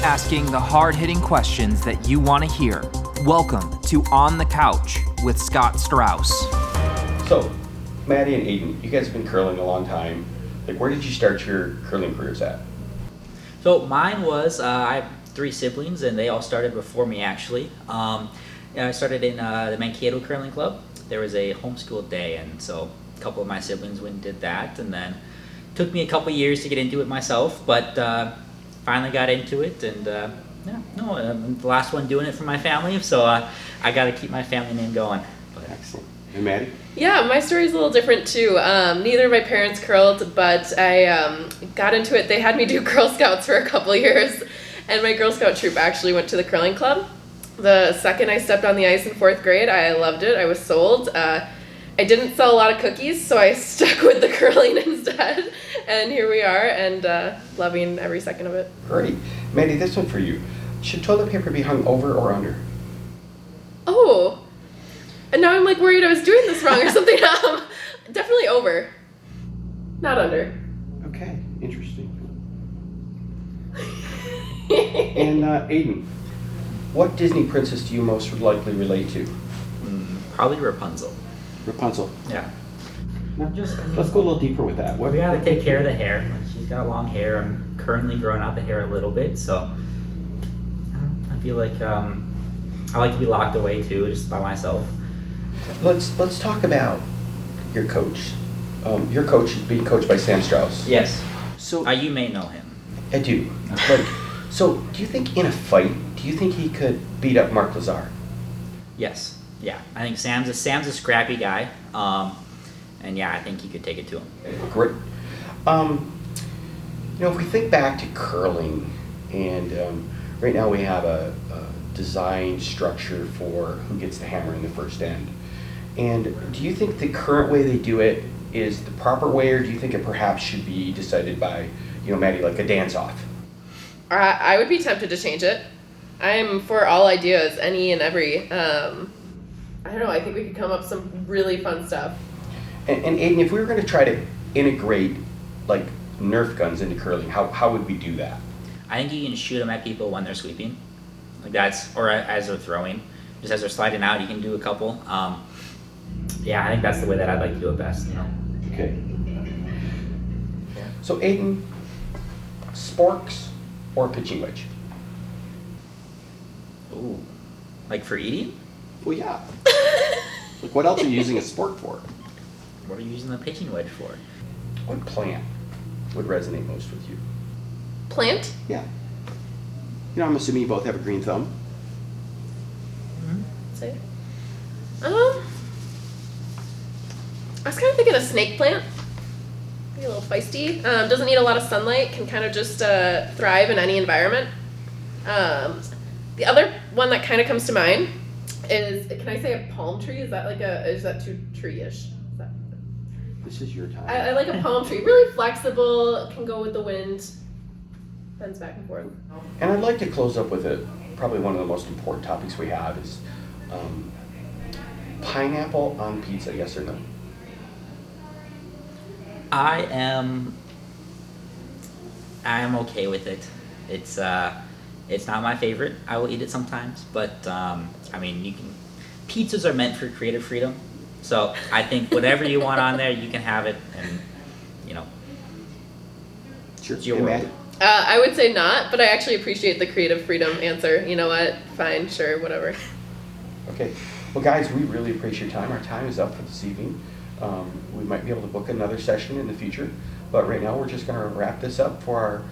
asking the hard-hitting questions that you want to hear. Welcome to On the Couch with Scott Strauss. So, Maddie and Aidan, you guys have been curling a long time. Where did you start your curling careers at? So mine was, I have 3 siblings, and they all started before me, actually. I started in the Mankato Curling Club. There was a homeschool day, and so a couple of my siblings went and did that, and then it took me a couple years to get into it myself, but finally got into it, and I'm the last one doing it for my family, so I got to keep my family name going. But. Excellent. And Maddie? Yeah, my story's a little different too. Neither of my parents curled, but I got into it. They had me do Girl Scouts for a couple years, and my Girl Scout troop actually went to the curling club. The second I stepped on the ice in 4th grade, I loved it. I was sold. I didn't sell a lot of cookies, so I stuck with the curling instead, and here we are, and loving every second of it. Great. Maddie, this one for you. Should toilet paper be hung over or under? Oh, and now I'm worried I was doing this wrong or something. Definitely over, not under. Okay, interesting. And Aidan, what Disney princess do you most likely relate to? Probably Rapunzel. Rapunzel. Yeah. Now, let's go a little deeper with that. We gotta take care of the hair. She's got long hair. I'm currently growing out the hair a little bit, so I feel like I like to be locked away too, just by myself. Let's talk about your coach. Your coach is being coached by Sam Strauss. Yes. So you may know him. I do. So do you think in a fight, do you think he could beat up Mark Lazar? Yes. Yeah. I think Sam's a scrappy guy. And yeah, I think he could take it to him. Great. If we think back to curling, and right now we have a design structure for who gets the hammer in the first end. And do you think the current way they do it is the proper way, or do you think it perhaps should be decided by, Maddie, like a dance-off? I would be tempted to change it. I'm for all ideas, any and every. I don't know, I think we could come up with some really fun stuff. And Aidan, if we were going to try to integrate Nerf guns into curling, how would we do that? I think you can shoot them at people when they're sweeping, or as they're throwing. Just as they're sliding out, you can do a couple. Yeah, I think that's the way that I'd like to do it best. Okay. So Aidan, sporks or pitching wedge? Ooh, for eating? Well, yeah. What else are you using a spork for? What are you using the pitching wedge for? What plant would resonate most with you? Plant? Yeah. I'm assuming you both have a green thumb. Say. I was kind of thinking a snake plant. Maybe a little feisty. Doesn't need a lot of sunlight. Can kind of just thrive in any environment. The other one that kind of comes to mind is, can I say a palm tree? Is that too tree-ish? This is your time. I like a palm tree. Really flexible, can go with the wind, bends back and forth. And I'd like to close up with probably one of the most important topics we have is pineapple on pizza, yes or no? I am okay with it. It's not my favorite. I will eat it sometimes, but pizzas are meant for creative freedom. So I think whatever you want on there, you can have it, and Sure. It's your world. I would say not, but I actually appreciate the creative freedom answer. You know what? Fine, sure, whatever. Okay. Well, guys, we really appreciate your time. Our time is up for this evening. We might be able to book another session in the future, but right now we're just going to wrap this up for